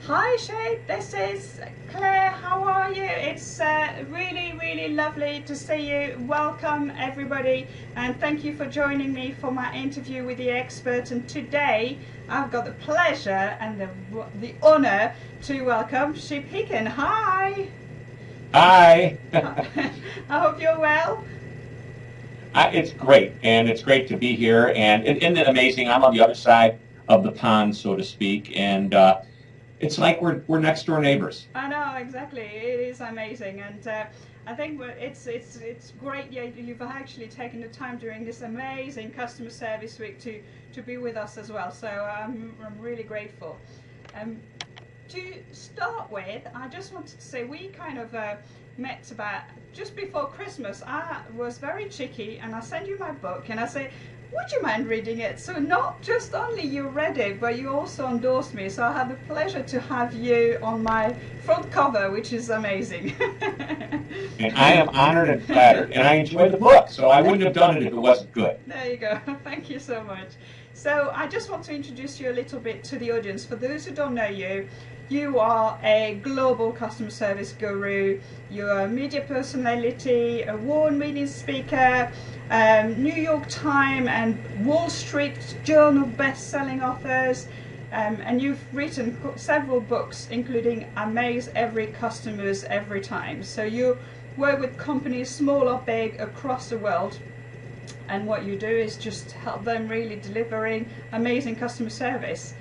Hi Shep, this is Claire. How are you? It's really lovely to see you. Welcome everybody, and thank you for joining me for my interview with the expert. And today I've got the pleasure and the honor to welcome Shep Hyken. Hi. Hi. I hope you're well. It's great, and it's great to be here. And isn't it amazing? I'm on the other side of the pond, so to speak, and it's like we're next door neighbors. I know exactly. It is amazing, and I think it's great. Yeah, you've actually taken the time during this amazing customer service week to be with us as well. So I'm really grateful. To start with, I just wanted to say we kind of met about just before Christmas. I was very cheeky and I sent you my book and I said, would you mind reading it? So not just only you read it, but you also endorsed me. So I had the pleasure to have you on my front cover, which is amazing. And I am honored and flattered, and I enjoy the book, so I wouldn't have done it if it wasn't good. There you go. Thank you so much. So I just want to introduce you a little bit to the audience. For those who don't know you, you are a global customer service guru, you're a media personality, award-winning speaker, New York Times and Wall Street Journal best-selling authors, and you've written several books, including Amaze Every Customers Every Time. So you work with companies, small or big, across the world, and what you do is just help them really delivering amazing customer service.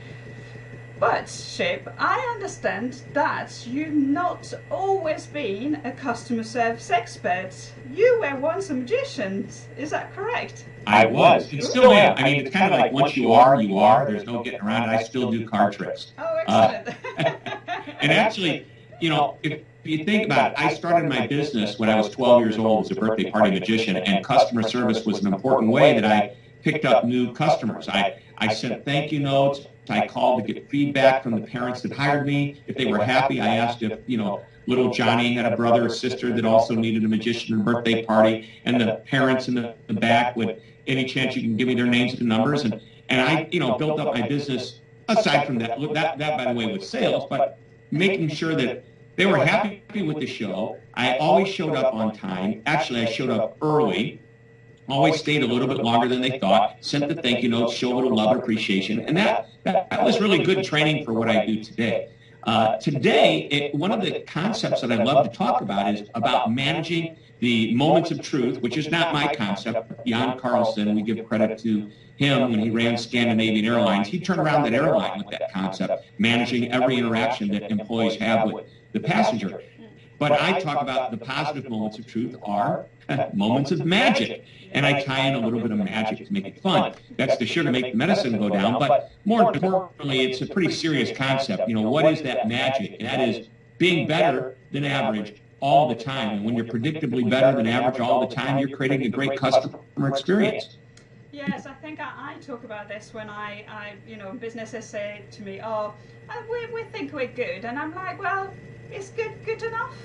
But Shep, I understand that you've not always been a customer service expert. You were once a magician, is that correct? I was. It still am. I mean, it's kind of like once you are, you are. There's no getting around it. I still do card tricks. Oh, excellent. And actually, if you think about it, I started my business when I was 12 years old as a birthday party magician, and customer service was an important way that I picked up new customers. I sent thank you notes. I called to get feedback from the parents that hired me. If they were happy, I asked if, little Johnny had a brother or sister that also needed a magician and birthday party, and the parents in the back would, any chance you can give me their names and numbers. And I, built up my business aside from that, by the way, with sales, but making sure that they were happy with the show. I always showed up on time. Actually, I showed up early. Always stayed a little bit longer than they thought, sent the thank you notes, showed a little love and appreciation, and that was really good training for what I do today. One of the concepts that I love to talk about is about managing the moments of truth, which is not my concept. Jan Carlson, we give credit to him when he ran Scandinavian Airlines. He turned around that airline with that concept, managing every interaction that employees have with the passenger. But I talk about the positive moments of truth are moments of magic. And I tie in a little bit of magic to make it fun. That's the sugar to make the medicine go down. But more importantly, it's a pretty serious concept. What is that magic? And that is being better than average all the time. And when you're predictably better than average all the time, you're creating a great customer experience. Yes, I think I talk about this when businesses say to me, oh, we think we're good. And I'm like, well, is good enough?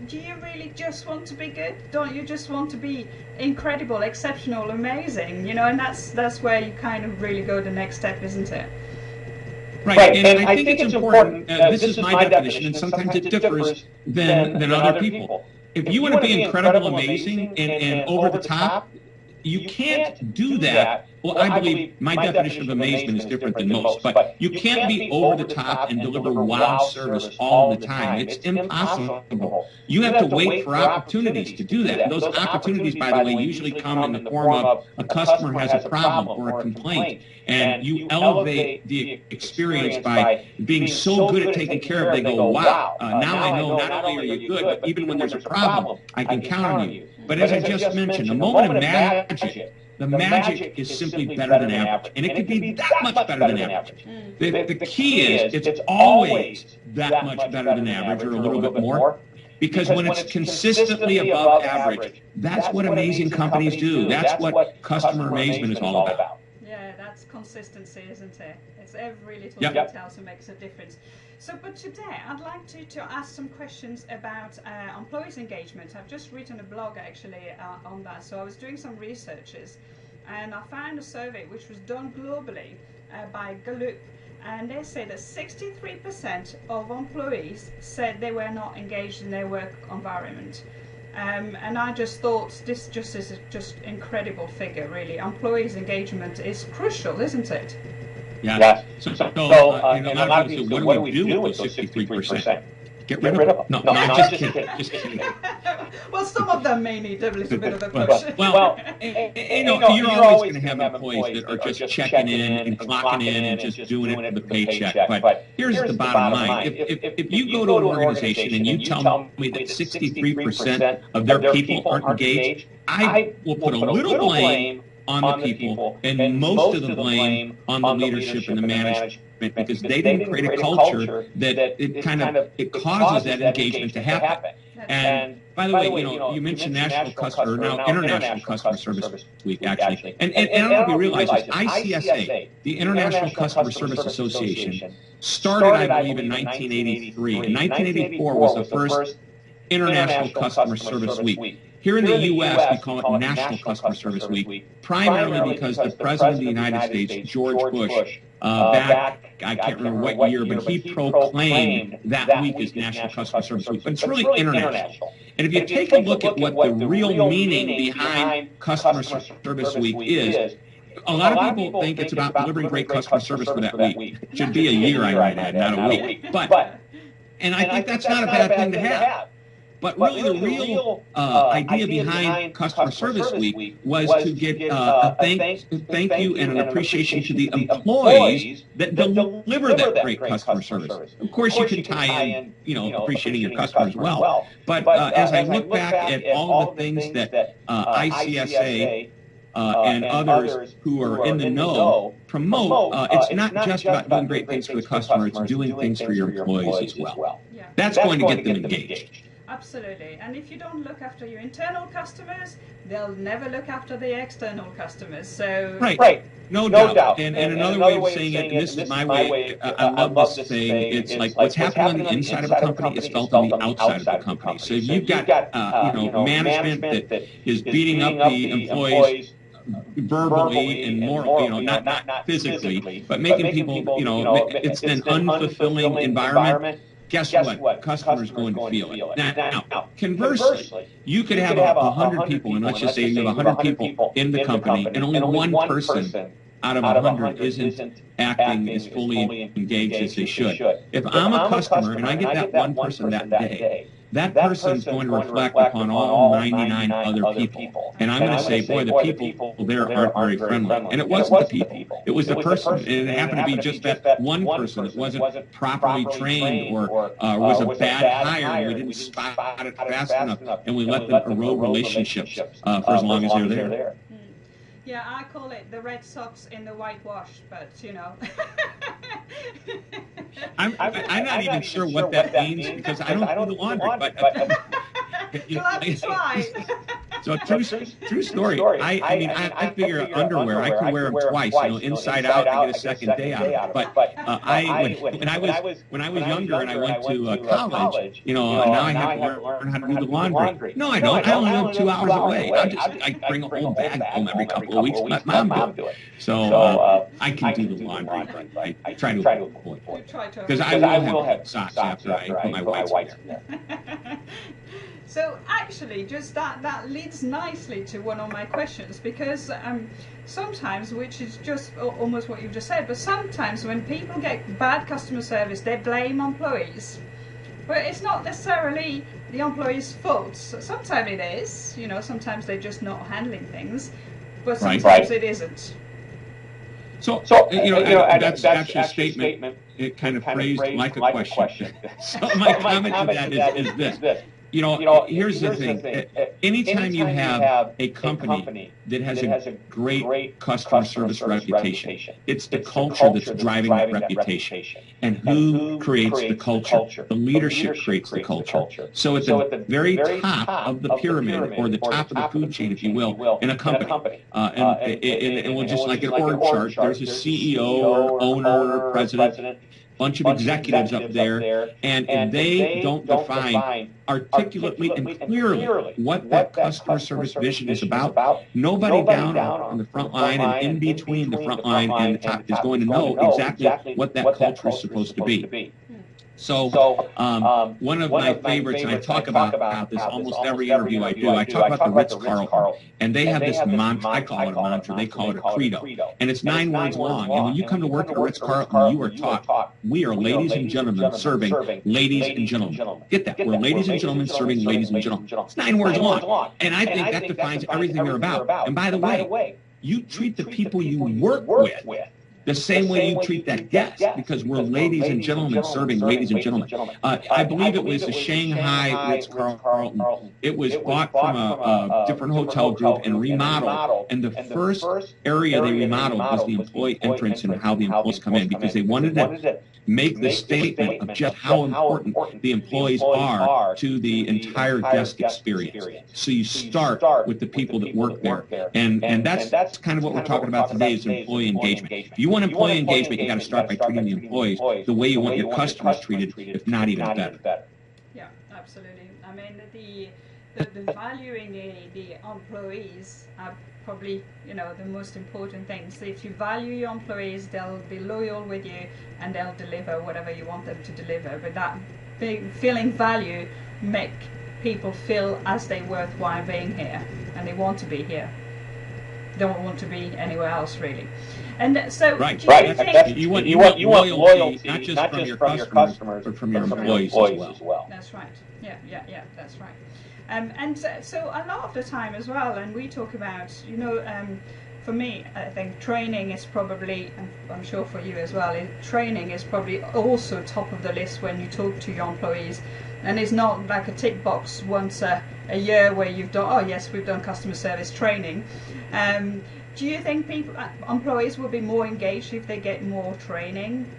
Do you really just want to be good? Don't you just want to be incredible, exceptional, amazing? And that's where you kind of really go the next step, isn't it? Right, and I think it's important. This is my definition, and sometimes it differs than other people. If you want to be incredible, amazing, and over the top, you can't do that. Well, I believe my definition of amazement is different than most, but you can't be over the top and deliver wow service all the time. It's impossible. You have to wait for opportunities to do that. And those opportunities, by the way, usually come in the form of a customer has a problem or a complaint, and you elevate the experience by being so good at taking care of it, they go, wow, now I know not only are you good, but even when there's a problem, I can count on you. But as I just mentioned, a moment of magic, the magic is simply better than average. And it could be that much better than average. The key is it's always that much better than average or a little bit more. Because when it's consistently above average, that's what amazing companies do. That's what customer amazement is all about. Yeah, that's consistency, isn't it? It's every little detail that makes a difference. So, but today I'd like to ask some questions about employees' engagement. I've just written a blog actually on that. So I was doing some researches, and I found a survey which was done globally by Gallup, and they say that 63% of employees said they were not engaged in their work environment. And I just thought this just is just incredible figure, really. Employees' engagement is crucial, isn't it? Yeah. So and a lot of people say, what do we do with those 63%? Get rid of them? No, I'm just kidding. Just kidding. Well, some of them may need a little bit of a push. Well, you're always going to have employees that are just checking in and clocking in and just doing it for the paycheck. But here's the bottom line. If you go to an organization and you tell me that 63% of their people aren't engaged, I will put a little blame on the people and most of the blame on the leadership and the management, because they didn't create a culture that it causes that engagement to happen. And by the way, you mentioned International Customer Service Week, actually. And I don't know if you realize this, ICSA, the International Customer Service Association, started, I believe, in 1983. And 1984 was the first International Customer Service Week. Here in the U.S., we call it National Customer Service Week, primarily because the President of the United States, George Bush, back, I can't remember what year, but he proclaimed that week as National Customer Service Week. But it's really international. And if you take a look at what the real meaning behind Customer Service Week is, a lot of people think it's about delivering great customer service for that week. It should be a year, I might add, not a week. And I think that's not a bad thing to have. But really, the real idea behind Customer Service Week was to get a thank you and an appreciation to the employees that deliver that great customer service. Of course, you can tie in, appreciating your customers well. But as I look back at all the things that ICSA and others who are in the know promote, it's not just about doing great things for the customer, it's doing things for your employees as well. Yeah. That's going to get them engaged. Absolutely. And if you don't look after your internal customers, they'll never look after the external customers. So Right. No doubt. And another way of saying it, and this is my way, I love this saying, it's like what's happening on the inside of a company is felt on the outside of the company. So if you've got management that is beating up the employees verbally and more, not physically, but making people, it's an unfulfilling environment. Guess what? Customers going to feel it. Now, conversely, you could have 100 people, and let's just say you have 100 people in the company, and only one person out of 100 isn't acting as fully engaged as they should. If I'm a customer and I get that one person that day, that person is going to reflect upon all 99 other people. And I'm going to say, boy, the people there aren't very friendly. And it wasn't the people. It was the person. And it happened to be just that one person that wasn't properly trained or was a bad hire, and we didn't spot it fast enough, and we let them erode relationships for as long as they're there. Yeah, I call it the red socks in the whitewash, but I'm not even sure what that means because I don't do the laundry. But you'll have to try. So true story. I figure underwear, I can wear them twice. Inside out, I get a second day out of it. But when I was younger and I went to college, now I have to learn how to do the laundry. No, I don't. I only live 2 hours away. I bring a whole bag home every couple of weeks. Let mom do it. So I can do the laundry, but I try to avoid it. Because I will have socks after I put my whites in there. So actually, just that leads nicely to one of my questions, because sometimes, which is just almost what you've just said, but sometimes when people get bad customer service, they blame employees. But it's not necessarily the employee's fault. So sometimes it is, sometimes they're just not handling things, but sometimes it isn't. So that's actually a statement. It kind of phrased like a question. So my comment to that is this. Here's the thing. Anytime you have a company that has a great customer service reputation, it's the culture that's driving that reputation. And who creates the culture? The leadership creates the culture. So at the very top of the pyramid, or the top of the food chain, if you will, in a company, and we'll just like an org chart, there's a CEO or owner or president. bunch of executives up there, and if they don't define articulately and clearly what that customer service vision is about, nobody down on the front line and in between the front line and the top is going to know exactly what that culture is supposed to be. So one of my favorites, and I talk about this almost every interview I do, I talk about the Ritz-Carlton, and they have this mantra, I call it a mantra, they call it a credo, and it's 9 words long, and when you come to work at a Ritz-Carlton, you are taught, we are ladies and gentlemen serving ladies and gentlemen. Get that, we're ladies and gentlemen serving ladies and gentlemen. It's 9 words long, and I think that defines everything they're about. And by the way, you treat the people you work with the same way you treat that guest, because we're ladies and gentlemen serving ladies and gentlemen. I believe it was the Shanghai Ritz-Carlton. It was bought from a different hotel group and remodeled, and the first area they remodeled was the employee entrance and how the employees come in, because they wanted to make the statement of just how important the employees are to the entire guest experience. So you start with the people that work there, and that's kind of what we're talking about today is employee engagement. If you want employee engagement, you got to start by treating the employees the way you want your customers treated, if not even better. Yeah, absolutely. I mean, the valuing the employees are probably, the most important things. So if you value your employees, they'll be loyal with you and they'll deliver whatever you want them to deliver. But that feeling value make people feel as they worthwhile being here, and they want to be here. They don't want to be anywhere else, really. And so, right. Do you think you want loyalty, not just from your customers, but from your employees as well. That's right. Yeah, that's right. And so a lot of the time as well, and we talk about, for me, I think training is probably, and I'm sure for you as well, training is probably also top of the list when you talk to your employees. And it's not like a tick box once a year where you've done, oh yes, we've done customer service training. Do you think employees will be more engaged if they get more training?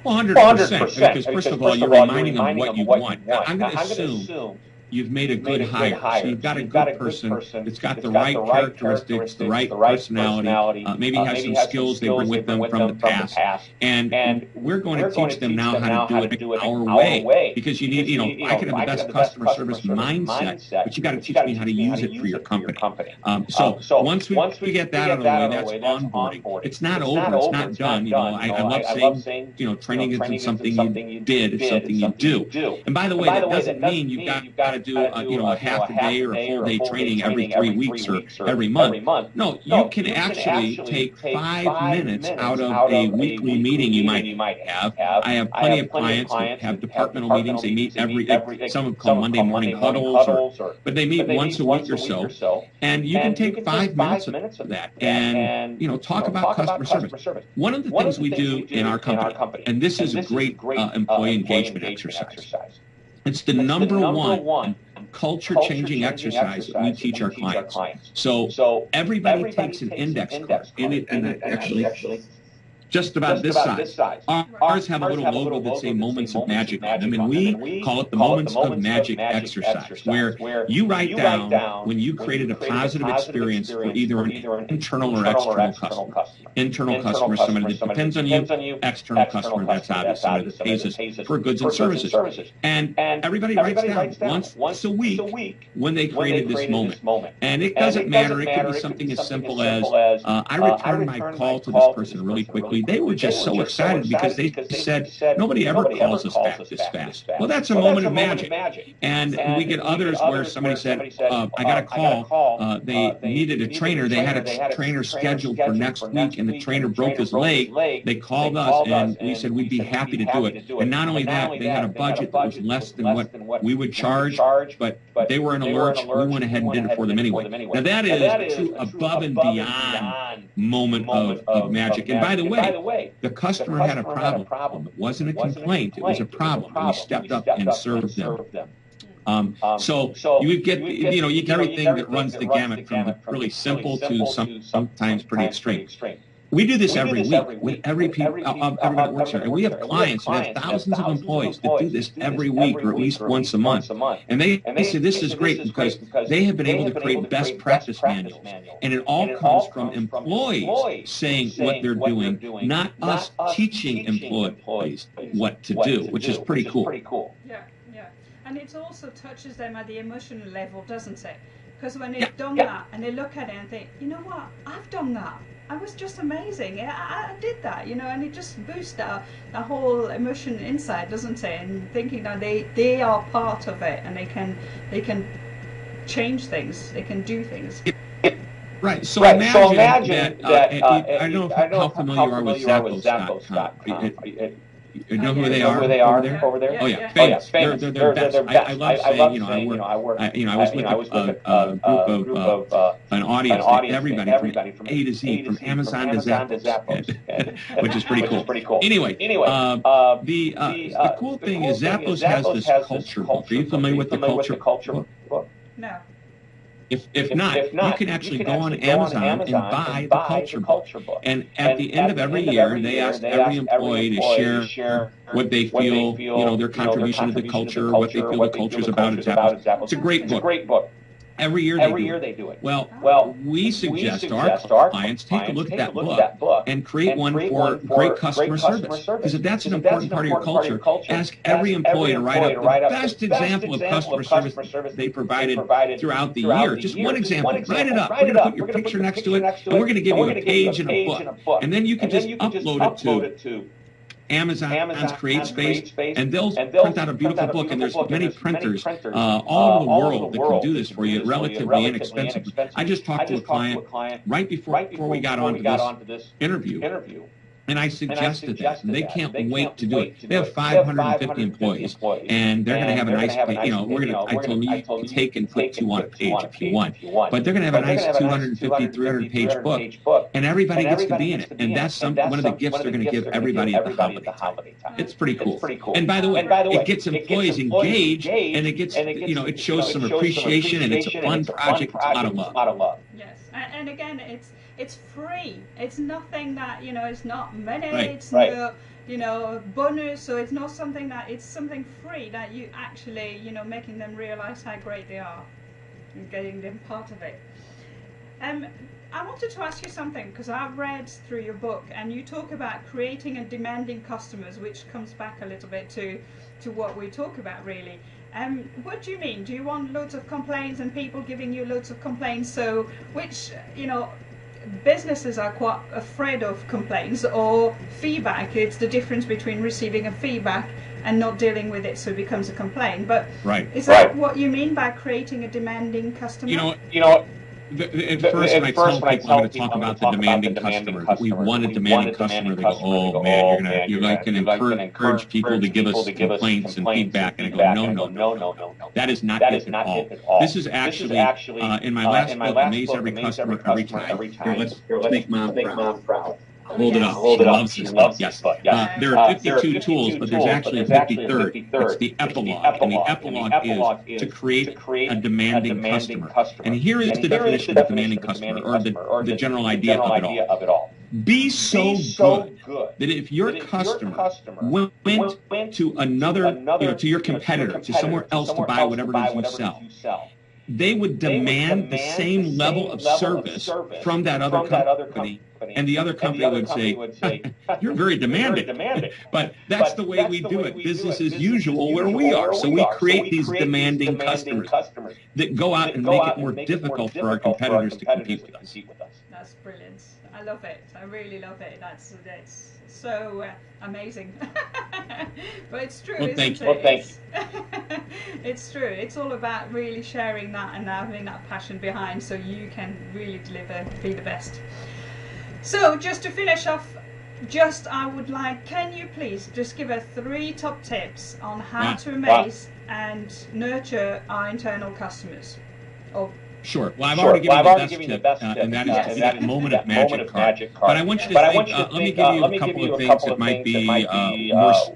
Well, 100%. Because first of all, you're reminding them what you want. I'm going to assume you've made a good hire. So you've got a good person that's got the right characteristics, the right personality, maybe has some skills they bring with them from the past. And we're going to teach them now how to do it our way. Because you need, I can have the best customer service mindset, but you got to teach me how to use it for your company. So once we get that out of the way, that's onboarding. It's not over. It's not done. I love saying, training isn't something you did. It's something you do. And by the way, that doesn't mean you've got to do a half a day or a full day training every 3 weeks or every month. No, you can actually take 5 minutes out of a weekly meeting you might have. I have plenty of clients that have departmental meetings. They meet some of them call Monday morning huddles, but they meet once a week or so. And you can take 5 minutes of that and talk about customer service. One of the things we do in our company, and this is a great employee engagement exercise. It's the number one culture-changing exercise that we teach our clients. So everybody takes an index card, and actually just about this size. Ours have a little logo that say Moments of Magic on them, and we call it the Moments of Magic exercise, where you write down when you created a positive experience for either an internal or external customer. Internal customer is somebody that depends on you. External customer, that's obvious, somebody that pays us for goods and services. And everybody writes down once a week when they created this moment. And it doesn't matter. It could be something as simple as, I returned my call to this person really quickly. They were just so excited because they said, nobody ever calls us back this fast. Well, that's a moment of magic. And we get others where somebody said, I got a call. They needed a trainer. They had a trainer scheduled for next week, and the trainer broke his leg. They called us, and we said we'd be happy to do it. And not only that, they had a budget that was less than what we would charge, but they were in a lurch. We went ahead and did it for them anyway. Now, that is a true above and beyond moment of magic. And by the way, the customer had a problem. It wasn't a complaint. It was a problem. We stepped up and served them. So you get everything that runs the gamut from the really simple to sometimes pretty extreme. We do this every week with everybody that works here. And we have clients that have thousands of employees that do this every week or at least once a month. And they say this is great because they have been able to create best practice manuals. And it all comes from employees saying what they're doing, not us teaching employees what to do, which is pretty cool. Yeah, yeah. And it also touches them at the emotional level, doesn't it? Because when they've done that and they look at it and think, you know what, I've done that. I was just amazing. I did that, you know, and it just boosts that whole emotion inside, doesn't it? And thinking that they are part of it and they can change things, they can do things. Right. So imagine that I don't know how familiar you are with Zappos.com. You know who they are over there? Oh yeah, famous. They're best. I love saying, you know, I was with a group of an audience that everybody from A to Z, from Amazon to Zappos, which is pretty cool. Anyway, the cool thing is Zappos has this culture book. Are you familiar with the culture book? No. If not, you can actually go on Amazon and buy the culture book. And at the end of every year, they ask every employee to share what they feel, you know, their contribution to the culture, what they feel the culture is about at Zappos. It's a great book. Every year they do it. Well, we suggest to our clients take a look at that book and create one for great customer service. Because if that's an important part of your culture, ask every employee to write up the best example of customer service they provided throughout the year. Just one example. Write it up. We're going to put your picture next to it, and we're going to give you a page and a book. And then you can just upload it to Amazon's CreateSpace, and they'll print out a beautiful book, and there's many printers all over the world that can do this for you relatively inexpensively. I just talked to a client right before we got onto this interview, and I suggested that, and they can't wait to do it. They have 550 employees, and they're going to have a nice, you know, I told them you can take and put two on a page if you want, but they're going to have a nice 250, 300-page book, and everybody gets to be in it, and that's one of the gifts they're going to give everybody at the holiday time. It's pretty cool. And by the way, it gets employees engaged, and it gets, you know, it shows some appreciation, and it's a fun project. It's a lot of love. Yes, and again, it's free. It's nothing that, you know, it's not money. Right. It's no, you know, bonus. So it's not something that, it's something free that you actually, you know, making them realize how great they are and getting them part of it. I wanted to ask you something, because I've read through your book and you talk about creating and demanding customers, which comes back a little bit to what we talk about really. What do you mean? Do you want loads of complaints and people giving you loads of complaints? So which, you know, businesses are quite afraid of complaints or feedback. It's the difference between receiving a feedback and not dealing with it, so it becomes a complaint. But is that what you mean by creating a demanding customer? You know, at first when I tell people I'm going to talk about the demanding customer, we want a demanding customer, they go, oh man, you're going to encourage people to give us complaints and feedback, and I go, no, that is not it at all. This is actually, in my last book, Amaze Every Customer Every Time. Here, let's make Mom proud. Hold it up. She loves this book. Yes. There are 52 tools, but there's actually a 53rd. It's the epilogue. And the epilogue is to create a demanding customer. And here is the definition of demanding customer, or the general idea of it all. Be so good that if your customer went to another, you know, to your competitor, to somewhere else to buy whatever it is you sell, they would demand the same level of service from that other company, and the other company would say, you're very demanding. But that's the way we do it. Business as usual where we are. So we create these demanding customers that go out and make it more difficult for our competitors to compete with us. That's brilliant. I love it. I really love it. That's so amazing. But it's true, isn't it? Thank you. It's true. It's all about really sharing that and having that passion behind, so you can really be the best. So just to finish off, I would like, can you please just give us 3 top tips on how to amaze and nurture our internal customers? Or Sure. Well, I've already given you the best tip, and that is yes. that moment of magic card. But I want you to think, let me give you a couple of things that might be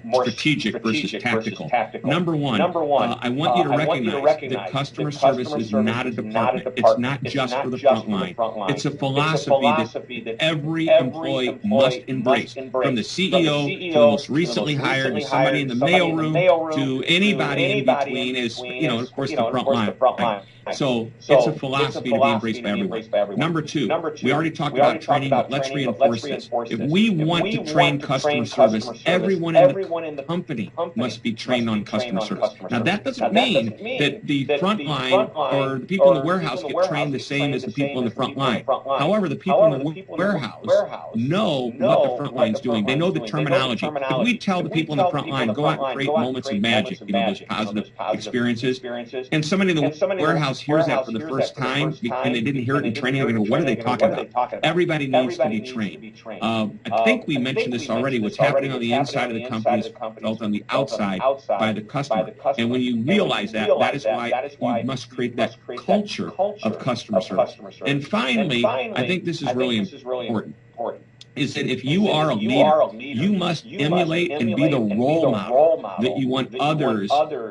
more strategic versus tactical. Number one, I want you to recognize that customer service is not a department. It's not just for the front line. It's a philosophy that every employee must embrace, from the CEO to the most recently hired, to somebody in the mailroom, to anybody in between, is, of course, the front line. So it's a philosophy to be embraced by everyone. Number two, we already talked about training, but let's reinforce this. If we want to train customer service, everyone in the company must be trained on customer service. Now, that doesn't mean that the front line or the people in the warehouse get trained the same as the people in the front line. However, the people in the warehouse know what the front line's doing. They know the terminology. If we tell the people in the front line, go out and create moments of magic, those positive experiences, and somebody in the warehouse hears that for the first time and they didn't hear it in training, they're going to go, what are they talking about? Everybody needs to be trained. I think we mentioned this already. What's happening on the inside of the company is felt on the outside by the customer. And when you realize that, that is why you must create that culture of customer service. And finally, I think this is really important, is that if you are a leader, you must emulate and be the role model that you want others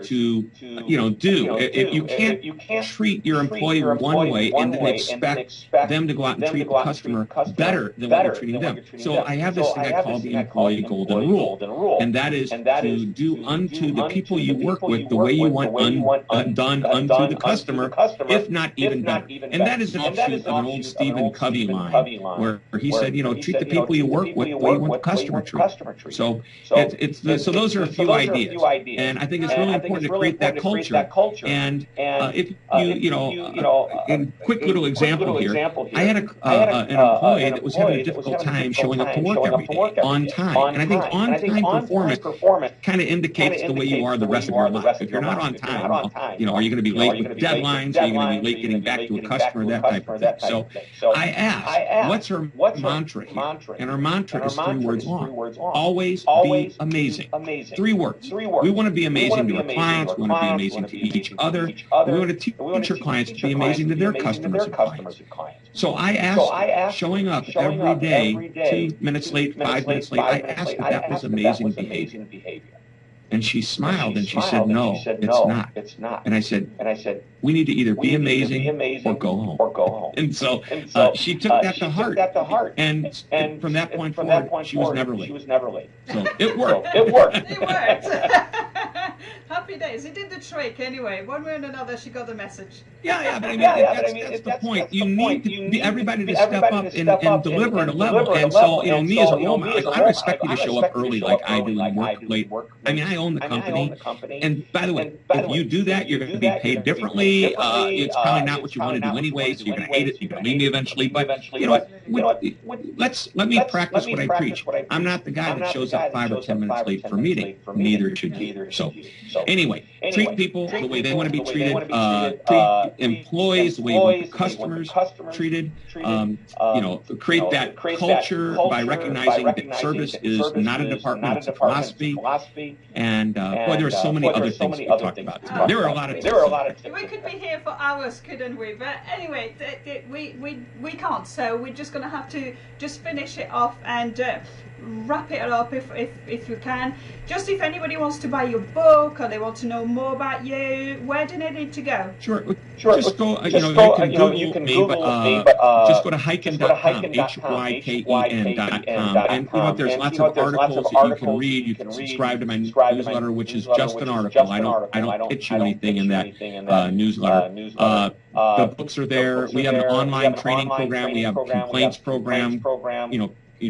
to, do. If you can't treat your employee one way and then expect them to go out and treat the customer better than what you're treating them. So I have this thing I call the employee golden rule, and that is to do unto the people you work with the way you want done unto the customer, if not even better. And that is an offshoot of an old Stephen Covey line, where he said, treat the people you work with the way you want the customer treated. So so those are a few ideas, and I think it's really important to create that culture. And if in quick little example here, I had an employee that was having a difficult time showing up to work every day on time, and I think on-time performance kind of indicates the way you are the rest of your life. If you're not on time, well, are you going to be late with deadlines? Are you going to be late getting back to a customer? That type of thing. So I asked, what's her mantra here? And our mantra is 3 words long. Always be amazing. 3 words. We want to be amazing to our clients. We want to be amazing to each other. We want to teach our clients to be amazing to their customers and clients. So I asked, showing up every day, 2 minutes late, 5 minutes late, I asked if that was amazing behavior. And she smiled and she said, no, it's not. And I said, we need to either be amazing or go home. And so she took that to heart. And from that point forward, she was never late. So it worked. It worked. Happy days. It did the trick anyway. One way or another, she got the message. Yeah, but that's the point. You need everybody to step up and deliver at a level. And so, me as a role model, I don't expect you to show up early like I do and work late. I mean, I own the company. And by the way, if you do that, you're going to be paid differently. It's probably not what you want to do anyway, so you're going to hate it. You're going to leave me eventually. But you know what? Let me practice what I preach. I'm not the guy that shows up 5 or 10 minutes late for a meeting. Neither should you. So anyway, treat people the way they want to be treated. Treat employees the way you want the customers treated. Create that culture by recognizing that service is not a department, it's a philosophy. And there are so many other things we talked about. There are a lot of tips. We could be here for hours, couldn't we? But anyway, we can't. So we're just going to have to just finish it off and wrap it up if you can. Just if anybody wants to buy your book or they want to know more about you, where do they need to go? Sure. Just go. You can Google me, but just go to hyken.com, hyken.com, and there's lots of articles that you can read. You can subscribe to my newsletter, which is just an article. I don't pitch you anything in that newsletter. The books are there. We have an online training program. We have a complaints program.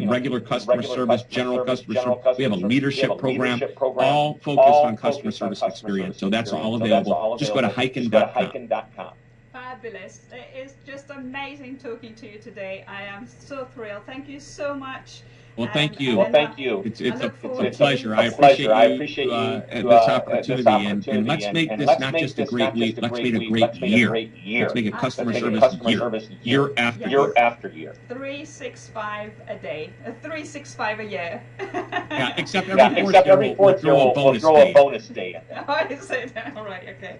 Regular customer service, general customer service. We have a leadership program, all focused on customer service experience. So that's all available. Just go to hyken.com. Fabulous. It is just amazing talking to you today. I am so thrilled. Thank you so much. Well, thank you. It's a pleasure. I appreciate you this opportunity. And let's make this not just a great week. Let's make it a great year. Let's make it customer service year after year. 365 a day. 365 a year. Yeah, except every fourth year we'll throw a bonus day. Oh, is it? All right, okay.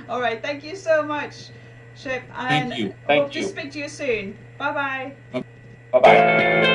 All right, thank you so much. Shep, Thank and you. hope to speak to you soon. Bye-bye. Bye-bye.